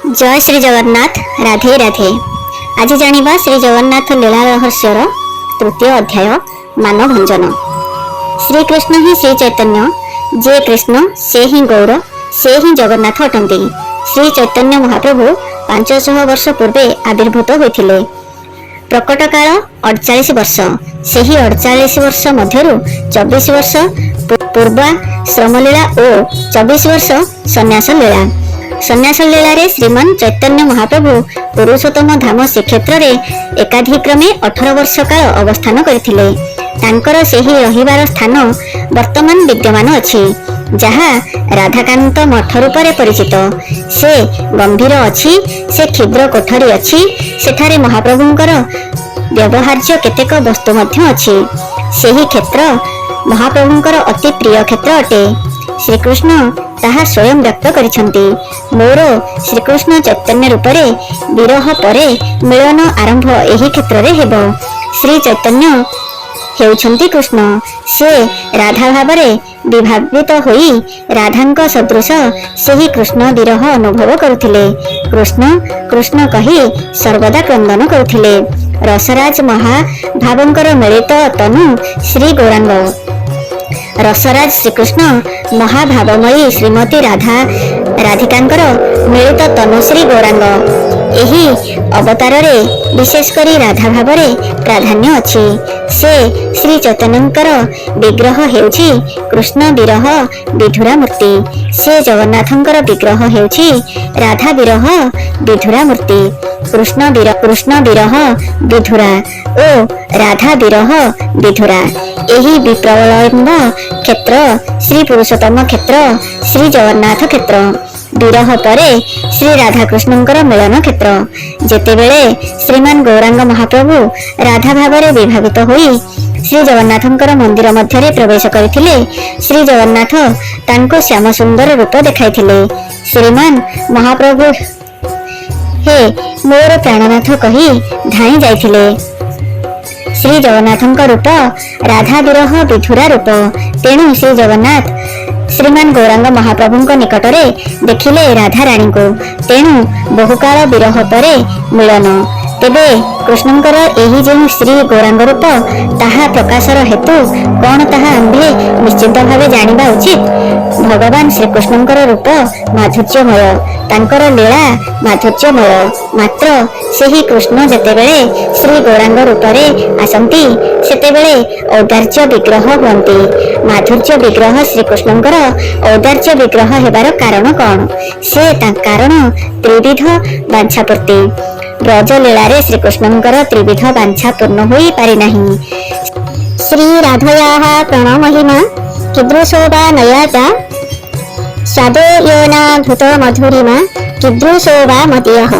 जय श्री जगन्नाथ। राधे राधे। आज जानिबा श्री जगन्नाथ लीला रहस्यर तृतीय अध्याय मानभंजन। श्री कृष्ण ही श्री चैतन्य, जे कृष्ण से ही गौर, से ही जगन्नाथ अटंती। श्री चैतन्य महाप्रभु 500 वर्ष पूर्वे आविर्भूत होइथिले। प्रकट काल 48 वर्ष। सेही 48 वर्ष मध्यरु 24 वर्ष पूर्वा श्रमलीला और 24 वर्ष सन्यास लीला। सन्यास लीला रे श्रीमान चैतन्य महाप्रभु पुरुषोत्तम धाम श्रीक्षेत्र रे एकाधिक्रमे 18 वर्ष काल अवस्थान करथिले। तांकर सेही रहिबार स्थान वर्तमान विद्यमान अछि, जहा राधाकांत मठ रूपरे परिचित। से गंभीर अछि, से क्षुद्र कोठरी अछि, सेठारे महाप्रभुंकर व्यवहार्य केतेक वस्तु मध्य अछि। सेही क्षेत्र महाप्रभुंकर अति प्रिय क्षेत्र अटे। श्रीकृष्ण ताहा स्वयं व्यक्त करिसंती। मोर श्रीकृष्ण चैतन्य रूपरे विरह परे मिलन आरंभ एही क्षेत्र रे हेबो। श्री चैतन्य हेउछंती कृष्ण। से राधा भावरे विभावित होई राधांक सदृश सेही कृष्ण विरह अनुभव करुथिले। कृष्ण कृष्ण कही सर्वदा क्रंदन करुथिले। रसराज महाभावंकर मिलित तनु श्री गौरांग। रसराज श्रीकृष्ण महाभावमयी श्रीमती राधिकांकर मिलित तनुश्री गौरांग। एही अवतार रे विशेष करी राधा भावरे प्राधान्य अछि। से श्री चैतन्यंकर विग्रह हेउछि कृष्ण विरह विधुरा मूर्ति। से जगन्नाथंकर विग्रह हेउछि राधा विरह विधुरा मूर्ति। कृष्ण विरह विधुरा ओ राधा विरह विधुरा। एही विप्रलम्ब क्षेत्र श्री पुरुषोत्तम क्षेत्र, श्री जगन्नाथ क्षेत्र। विरह परे श्री राधा कृष्णंकर मिलन क्षेत्र। जेतेबेले श्रीमान गौरांग महाप्रभु राधा भावरे विभावित होई श्री जगन्नाथंकर मंदिर मध्यरे प्रवेश करथिले, श्री जगन्नाथ तांको श्याम सुंदर रूप देखाइथिले। श्रीमान महाप्रभु हे मोर प्राणनाथ कही धाई जाइथिले। श्री जगन्नाथंक रूप राधा विरह विधुरा रूप। तेणु श्री जगन्नाथ श्रीमान गौरांग महाप्रभुंक निकटरे देखिले राधा रानी को। तेणु बहुकाल विरह परे मिलन। तेबे कृष्णंकर एही जे श्री गौरांग रूप ताहा प्रकाशर हेतु कौन ताहा आम्भे निश्चित भावे जानिबा उचित। भगवान श्रीकृष्णंकर रूप माधुर्यमय, तांकर लीला माधुर्यमय। मात्र सेही कृष्ण जेतेबेले श्री गौरांग रूपरे आसंती सेतेबेले औदार्य विग्रह हुअन्ति। माधुर्य विग्रह श्रीकृष्णंकर औदार्य विग्रह हेबार कारण कौन? से कारण त्रिविध बांछापूर्ति। ब्रज लीला रे श्रीकृष्णंकर त्रिविध बांछा पूर्ण होई पारि नाही। श्री राधयाः प्रणमहिमा कीदृशोवा नयाता स्वादो योना भूत मधुरिमा कीदृशोवा मदीयः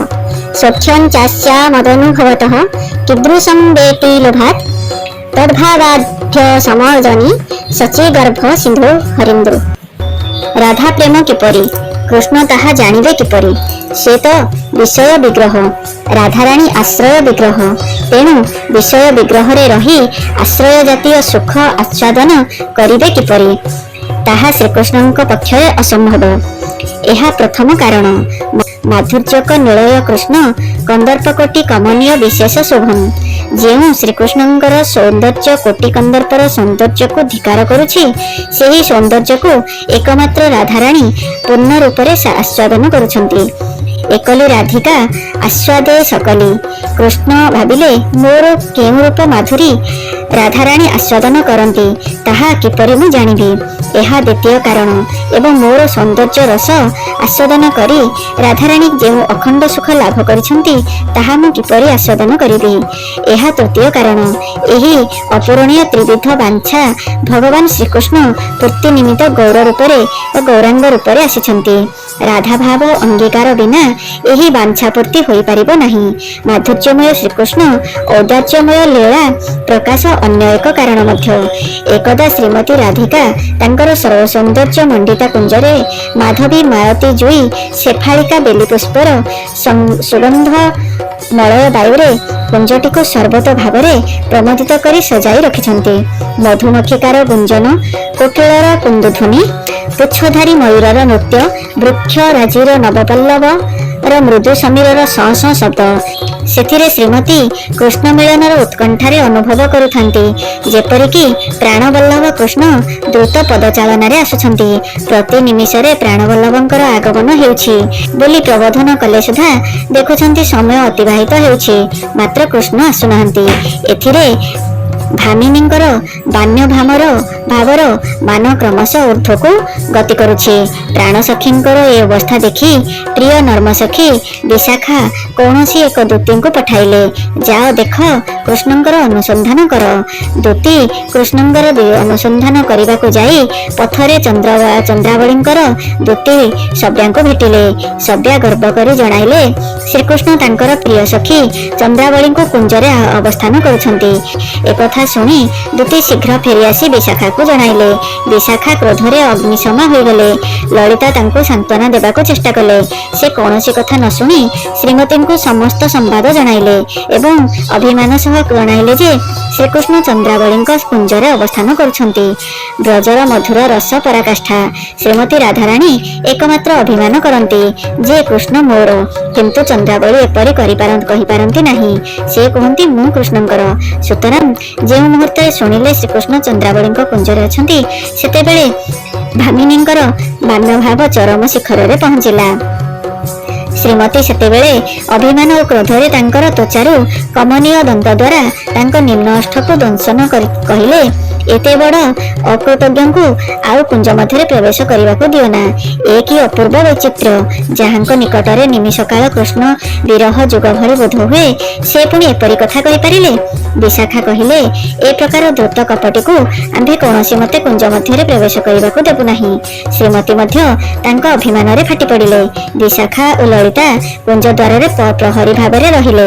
सौख्यं चास्या मदनुभवतः कीदृशं वेति लोभात् तद्भावाढ्य समर्जनी सचीगर्भ सिंधु हरिन्द्र। राधा प्रेम किपरि, कृष्ण ताहा जानिबे किपरि? से तो विषय विग्रह, राधाराणी आश्रय विग्रह। तेणु विषय विग्रह रे रही आश्रय जातीय सुख आस्वादन करिबे किपरि? ताहा श्रीकृष्णଙ୍କ पक्षरे असंभव। ଏହା प्रथम कारण। माधुर्यक निलय कृष्ण कंदर्प कोटि कमनीय विशेष शोभन। जेउ श्रीकृष्णंकर सौंदर्य कोटि कंदर्पर सौंदर्य को धिकार करुछि, सेही सौंदर्य को एकमात्र राधाराणी पूर्ण रूपरे आस्वादन करुछंती। एकली राधिका आस्वादे सकली। कृष्ण भाविले मोर केउ रूप माधुरी राधाराणी आस्वादन करती, ताहा किपरि मु जानिबी? यह द्वितीय कारण। एवं मोर सौंदर्य रस आस्वादन करी राधाराणी जो अखंड सुख लाभ करिसंती, ताहा मु किपरि आस्वादन करिबी? यह तृतीय कारण। एही अपूरणीय त्रिविध बांछा भगवान श्रीकृष्ण पूर्ति निमित्त गौर रूपरे और गौरांग रूपरे आसिछंती। राधा भाव अंगीकार बिना एही बांछा पूर्ति होई परिबो नाही। माधुर्यमय श्रीकृष्ण औदार्यमय लीला प्रकाश अन्य एक कारण मध्य। एकदा श्रीमती राधिका तांकर सर्व सौंदर्य मंडिता कुंजरे माधवी मालती जुई शेफालिका बेली पुष्पर सुगंध मलय वायुरे कुंजटी को सर्वत भावरे प्रमोदित करी सजाई रखिछंती। मधुमक्षिकार गुंजन, कोकिलर कुंदुध्वनि, पुच्छधारी मयूरर नृत्य, वृक्ष राजीर नवपल्लव ମୃଦୁ ସମୀରର ଶଁ ଶଁ ଶବ୍ଦ। ସେଥିରେ ଶ୍ରୀମତୀ କୃଷ୍ଣ ମିଳନର ଉତ୍କଣ୍ଠାରେ ଅନୁଭବ କରୁଥାନ୍ତି, ଯେପରିକି ପ୍ରାଣବଲ୍ଲଭ କୃଷ୍ଣ ଦ୍ରୁତ ପଦଚାଳନାରେ ଆସୁଛନ୍ତି। ପ୍ରତି ନିମିଷରେ ପ୍ରାଣବଲ୍ଲଭଙ୍କର ଆଗମନ ହେଉଛି ବୋଲି ପ୍ରବୋଧନ କଲେ ସୁଦ୍ଧା ଦେଖୁଛନ୍ତି ସମୟ ଅତିବାହିତ ହେଉଛି, ମାତ୍ର କୃଷ୍ଣ ଆସୁନାହାନ୍ତି। ଏଥିରେ ଭାମିନୀଙ୍କର ବାନ୍ୟ ଭାବର ମାନ କ୍ରମଶଃ ଊର୍ଦ୍ଧ୍ୱକୁ ଗତି କରୁଛି। ପ୍ରାଣସଖୀଙ୍କର ଏ ଅବସ୍ଥା ଦେଖି ପ୍ରିୟ ନର୍ମସଖୀ ବିଶାଖା କୌଣସି ଏକ ଦୂତୀଙ୍କୁ ପଠାଇଲେ, ଯାଅ ଦେଖ କୃଷ୍ଣଙ୍କର ଅନୁସନ୍ଧାନ କର। ଦୂତୀ କୃଷ୍ଣଙ୍କର ଅନୁସନ୍ଧାନ କରିବାକୁ ଯାଇ ପଥରେ ଚନ୍ଦ୍ରାବଳୀଙ୍କର ଦୂତୀ ସବ୍ୟାଙ୍କୁ ଭେଟିଲେ। ସବ୍ୟା ଗର୍ବ କରି ଜଣାଇଲେ, ଶ୍ରୀକୃଷ୍ଣ ତାଙ୍କର ପ୍ରିୟ ସଖୀ ଚନ୍ଦ୍ରାବଳୀଙ୍କୁ କୁଞ୍ଜରେ ଅବସ୍ଥାନ କରୁଛନ୍ତି। ଏକଥା ଶୁଣି ଦୂତୀ ଶୀଘ୍ର ଫେରିଆସି ବିଶାଖାକୁ ଜଣାଇଲେ। ବିଶାଖା କ୍ରୋଧରେ ଅଗ୍ନିଶମା ହୋଇଗଲେ। ଲଳିତା ତାଙ୍କୁ ସାନ୍ତ୍ୱନା ଦେବାକୁ ଚେଷ୍ଟା କଲେ। ସେ କୌଣସି କଥା ନ ଶୁଣି ଶ୍ରୀମତୀଙ୍କୁ ସମସ୍ତ ସମ୍ବାଦ ଜଣାଇଲେ ଏବଂ ଅଭିମାନ ସହ ଜଣାଇଲେ ଯେ ଶ୍ରୀକୃଷ୍ଣ ଚନ୍ଦ୍ରାବଳୀଙ୍କ କୁଞ୍ଜରେ ଅବସ୍ଥାନ କରୁଛନ୍ତି। ବ୍ରଜର ମଧୁର ରସ ପରାକାଷ୍ଠା। ଶ୍ରୀମତୀ ରାଧାରାଣୀ ଏକମାତ୍ର ଅଭିମାନ କରନ୍ତି ଯେ କୃଷ୍ଣ ମୋର, କିନ୍ତୁ ଚନ୍ଦ୍ରାବଳୀ ଏପରି କହିପାରନ୍ତି ନାହିଁ। ସେ କୁହନ୍ତି ମୁଁ କୃଷ୍ଣଙ୍କର। ସୁତରାଂ ଯେଉଁ ମୁହୂର୍ତ୍ତରେ ଶୁଣିଲେ ଶ୍ରୀକୃଷ୍ଣ ଚନ୍ଦ୍ରାବଳୀଙ୍କ କୁଞ୍ଜରେ ଅଛନ୍ତି, ସେତେବେଳେ ଭାମିନୀଙ୍କର ବାନ୍ୟଭାବ ଚରମ ଶିଖରରେ ପହଞ୍ଚିଲା। ଶ୍ରୀମତୀ ସେତେବେଳେ ଅଭିମାନ ଓ କ୍ରୋଧରେ ତାଙ୍କର ତ୍ୱଚାରୁ କମନୀୟ ଦନ୍ତ ଦ୍ୱାରା ତାଙ୍କ ନିମ୍ନ ଓଷ୍ଠକୁ ଦଂଶନ କରି କହିଲେ, ଏତେ ବଡ଼ ଅକୃତଜ୍ଞଙ୍କୁ ଆଉ କୁଞ୍ଜ ମଧ୍ୟରେ ପ୍ରବେଶ କରିବାକୁ ଦିଅ ନା। ଏ କି ଅପୂର୍ବ ବୈଚିତ୍ର୍ୟ, ଯାହାଙ୍କ ନିକଟରେ ନିମିଷକାଳ କୃଷ୍ଣ ବିରହ ଯୁଗ ଭଳି ବୋଧ ହୁଏ, ସେ ପୁଣି ଏପରି କଥା କହିପାରିଲେ। ବିଶାଖା କହିଲେ, ଏ ପ୍ରକାର ଦ୍ରୁତ କପଟିକୁ ଆମ୍ଭେ କୌଣସି ମତେ କୁଞ୍ଜ ମଧ୍ୟରେ ପ୍ରବେଶ କରିବାକୁ ଦେବୁ ନାହିଁ। ଶ୍ରୀମତୀ ମଧ୍ୟ ତାଙ୍କ ଅଭିମାନରେ ଫାଟି ପଡ଼ିଲେ। ବିଶାଖା ଓ ଲଳିତା କୁଞ୍ଜ ଦ୍ୱାରରେ ପ୍ରହରୀ ଭାବରେ ରହିଲେ।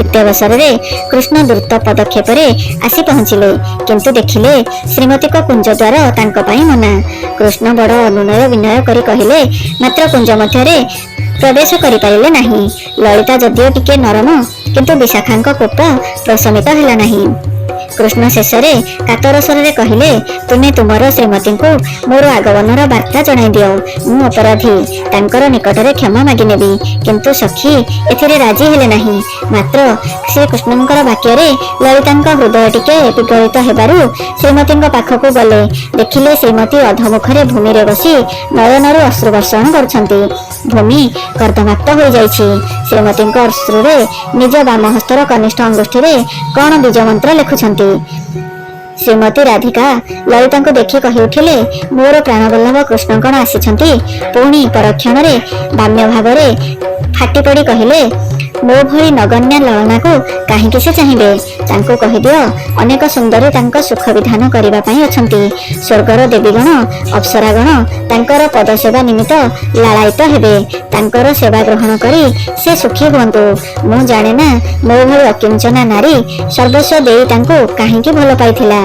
ଇତ୍ୟବସରରେ କୃଷ୍ଣ ଦ୍ରୁତ ପଦକ୍ଷେପରେ ଆସି ପହଞ୍ଚିଲେ, କିନ୍ତୁ ଦେଖିଲେ ଶ୍ରୀମତୀଙ୍କ କୁଞ୍ଜ ଦ୍ୱାର ତାଙ୍କ ପାଇଁ ମନା। କୃଷ୍ଣ ବଡ଼ ଅନୁନୟ ବିନୟ କରି କହିଲେ, ମାତ୍ର କୁଞ୍ଜ ମଧ୍ୟରେ ପ୍ରବେଶ କରିପାରିଲେ ନାହିଁ। ଲଳିତା ଯଦିଓ ଟିକେ ନରମ, କିନ୍ତୁ ବିଶାଖାଙ୍କ କୋପ ପ୍ରଶମିତ ହେଲା ନାହିଁ। କୃଷ୍ଣ ଶେଷରେ କାତର ସ୍ୱରରେ କହିଲେ, ତୁମେ ତୁମର ଶ୍ରୀମତୀଙ୍କୁ ମୋର ଆଗମନର ବାର୍ତ୍ତା ଜଣାଇ ଦିଅ। ମୁଁ ଅପରାଧୀ, ତାଙ୍କର ନିକଟରେ କ୍ଷମା ମାଗିନେବି। କିନ୍ତୁ ସଖୀ ଏଥିରେ ରାଜି ହେଲେ ନାହିଁ। ମାତ୍ର ଶ୍ରୀକୃଷ୍ଣଙ୍କର ବାକ୍ୟରେ ଲଳିତାଙ୍କ ହୃଦୟ ଟିକେ ବିଗଳିତ ହେବାରୁ ଶ୍ରୀମତୀଙ୍କ ପାଖକୁ ଗଲେ। ଦେଖିଲେ ଶ୍ରୀମତୀ ଅଧମୁଖରେ ଭୂମିରେ ବସି ନୟନରୁ ଅଶ୍ରୁ ବର୍ଷଣ କରୁଛନ୍ତି। ଭୂମି କର୍ଦ୍ଦମାକ୍ତ ହୋଇଯାଇଛି। ଶ୍ରୀମତୀଙ୍କ ଅଶ୍ରୁରେ ନିଜ ବାମ ହସ୍ତର କନିଷ୍ଠ ଅଙ୍ଗୁଷ୍ଠୀରେ କଣ ବୀଜ ମନ୍ତ୍ର ଲେଖୁଛନ୍ତି। ଶ୍ରୀମତୀ ରାଧିକା ଲଳିତାଙ୍କୁ ଦେଖି କହି ଉଠିଲେ, ମୋର ପ୍ରାଣବଲ୍ଲଭ କୃଷ୍ଣ କଣ ଆସିଛନ୍ତି? ପୁଣି ପରକ୍ଷଣରେ ବାମ୍ୟ ଭାବରେ ଫାଟି ପଡ଼ି କହିଲେ, ମୋ ଭଳି ନଗଣ୍ୟା ଲଳନାକୁ କାହିଁକି ସେ ଚାହିଁବେ? ତାଙ୍କୁ କହିଦିଅ ଅନେକ ସୁନ୍ଦରୀ ତାଙ୍କ ସୁଖ ବିଧାନ କରିବା ପାଇଁ ଅଛନ୍ତି। ସ୍ୱର୍ଗର ଦେବୀଗଣ ଅପ୍ସରାଗଣ ତାଙ୍କର ପଦସେବା ନିମିତ୍ତ ଲାଳାୟିତ ହେବେ। ତାଙ୍କର ସେବା ଗ୍ରହଣ କରି ସେ ସୁଖୀ ହୁଅନ୍ତୁ। ମୁଁ ଜାଣେ ନା ମୋ ଭଳି ଅକିଞ୍ଚନା ନାରୀ ସର୍ବସ୍ୱ ଦେଇ ତାଙ୍କୁ କାହିଁକି ଭଲ ପାଇଥିଲା।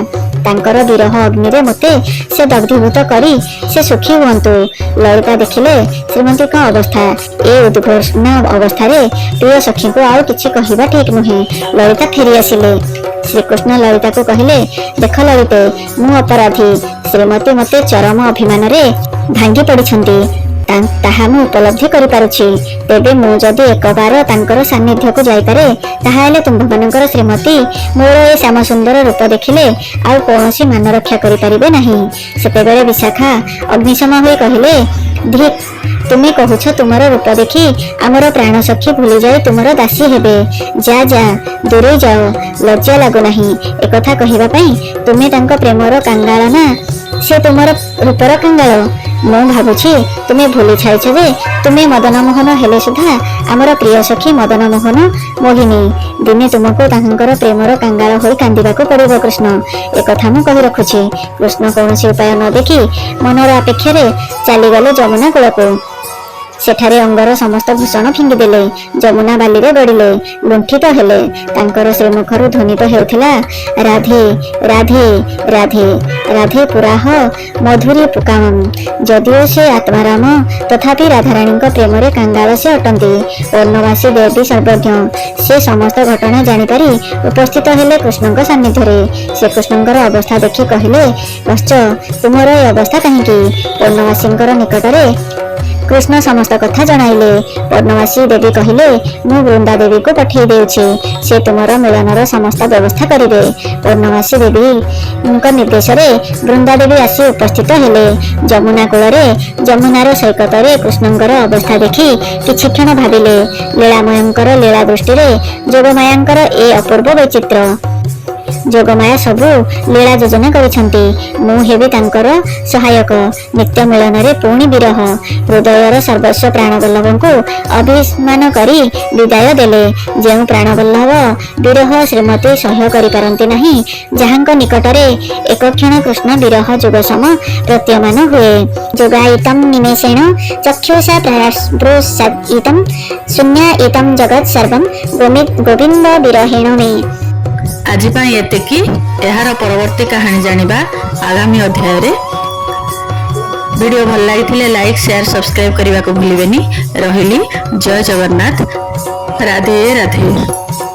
ତାଙ୍କର ବିରହ ଅଗ୍ନିରେ ମୋତେ ସେ ଦଗ୍ଧୀଭୂତ କରି ସେ ସୁଖୀ ହୁଅନ୍ତୁ। ଲଳିତା ଦେଖିଲେ ଶ୍ରୀମତୀଙ୍କ ଅବସ୍ଥା। ଏ ଉଦ୍ଘୋଷଣ ଅବସ୍ଥାରେ ପ୍ରିୟ ସଖୀଙ୍କୁ ଆଉ କିଛି କହିବା ଠିକ ନୁହେଁ। ଲଳିତା ଫେରି ଆସିଲେ। ଶ୍ରୀକୃଷ୍ଣ ଲଳିତାକୁ କହିଲେ, ଦେଖ ଲଳିତେ, ମୁଁ ଅପରାଧୀ। ଶ୍ରୀମତୀ ମୋତେ ଚରମ ଅଭିମାନରେ ଭାଙ୍ଗି ପଡ଼ିଛନ୍ତି, ତାହା ମୁଁ ଉପଲବ୍ଧି କରିପାରୁଛି। ତେବେ ମୁଁ ଯଦି ଏକବାର ତାଙ୍କର ସାନ୍ନିଧ୍ୟକୁ ଯାଇପାରେ, ତାହାହେଲେ ତୁମ୍ଭମାନଙ୍କର ଶ୍ରୀମତୀ ମୋର ଏ ଶ୍ୟାମ ସୁନ୍ଦର ରୂପ ଦେଖିଲେ ଆଉ କୌଣସି ମାନ ରକ୍ଷା କରିପାରିବେ ନାହିଁ। ସେତେବେଳେ ବିଶାଖା ଅଗ୍ନିଶମ ହୋଇ କହିଲେ, ଧିକ୍, ତୁମେ କହୁଛ ତୁମର ରୂପ ଦେଖି ଆମର ପ୍ରାଣ ସଖୀ ଭୁଲି ଯାଇ ତୁମର ଦାସୀ ହେବେ। ଯା ଯା, ଦୂରେଇ ଯାଅ, ଲଜ୍ଜା ଲାଗୁନାହିଁ ଏକଥା କହିବା ପାଇଁ? ତୁମେ ତାଙ୍କ ପ୍ରେମର କାଙ୍ଗାଳ ନା ସେ ତୁମର ରୂପର କାଙ୍ଗାଳ? ମୁଁ ଭାବୁଛି ତୁମେ ଭୁଲି ଛାଇଛ ଯେ ତୁମେ ମଦନମୋହନ ହେଲେ ସୁଦ୍ଧା ଆମର ପ୍ରିୟ ସଖୀ ମଦନମୋହନ ମୋହିନୀ। ଦିନେ ତୁମକୁ ତାଙ୍କର ପ୍ରେମର କାଙ୍ଗାଳ ହୋଇ କାନ୍ଦିବାକୁ ପଡ଼ିବ କୃଷ୍ଣ, ଏକଥା ମୁଁ କହି ରଖୁଛି। କୃଷ୍ଣ କୌଣସି ଉପାୟ ନ ଦେଖି ମନର ଅପେକ୍ଷାରେ ଚାଲିଗଲେ ଯମୁନା କୂଳକୁ। ସେଠାରେ ଅଙ୍ଗର ସମସ୍ତ ଭୂଷଣ ଫିଙ୍ଗିଦେଲେ। ଯମୁନା ବାଲିରେ ଗଡ଼ିଲେ, ଲୁଣ୍ଠିତ ହେଲେ। ତାଙ୍କର ଶ୍ରୀମୁଖରୁ ଧ୍ୱନିତ ହେଉଥିଲା, ରାଧେ ରାଧେ ରାଧେ ରାଧେ ପୁରାହ ମଧୁରୀ ପୁକାମମ୍। ଯଦିଓ ସେ ଆତ୍ମାରାମ, ତଥାପି ରାଧାରାଣୀଙ୍କ ପ୍ରେମରେ କାଙ୍ଗାଳ ସେ ଅଟନ୍ତି। ପୂର୍ଣ୍ଣବାସୀ ଦେବୀ ସର୍ବଜ୍ଞ। ସେ ସମସ୍ତ ଘଟଣା ଜାଣିପାରି ଉପସ୍ଥିତ ହେଲେ କୃଷ୍ଣଙ୍କ ସାନ୍ନିଧ୍ୟରେ। ସେ କୃଷ୍ଣଙ୍କର ଅବସ୍ଥା ଦେଖି କହିଲେ, ବତ୍ସ, ତୁମର ଏ ଅବସ୍ଥା କାହିଁକି? ପୂର୍ଣ୍ଣବାସୀଙ୍କର ନିକଟରେ कृष्ण समस्त कथा जणाइले। पर्णवासी देवी कहिले मु वृंदा देवी को पठेई देउछि, से तुमर मिलनर समस्त व्यवस्था करिवे। पर्णवासी देवी निर्देश रे वृंदा देवी आसी उपस्थित हेले। जमुना कूलरे जमुनार सैकतरे कृष्णंकर अवस्था देखि किछि क्षण भाबिले। लीलामयंकर लीला दृष्टि रे जोगमायांकर ए अपूर्व वैचित्र। जोगमाया सबु लीला योजना करिसंती, मु हेबी तांकर सहायक। नित्य मिलन रे पुणी विरह, हृदयर सर्वस्व प्राणवल्लभଙ୍କୁ अभिमान करी विदाय देले। जेउ प्राणवल्लभ विरह श्रीमती सह्य करि पारंती नाही, जहांक निकटरे एक क्षण कृष्ण विरह जोगसम प्रत्यमान हुए। जोगायितं निमेषेण चक्षुषा प्रसादितं शून्यायितं जगत् सर्वं गोविंद विरहेण मे। आज एतिकी। यार परवर्ती कहानी जानिबा आगामी अध्याय रे। वीडियो भल लगी लाइक शेयर सब्सक्राइब करने को भूलिबेनी। रहिली। जय जगन्नाथ। राधे राधे।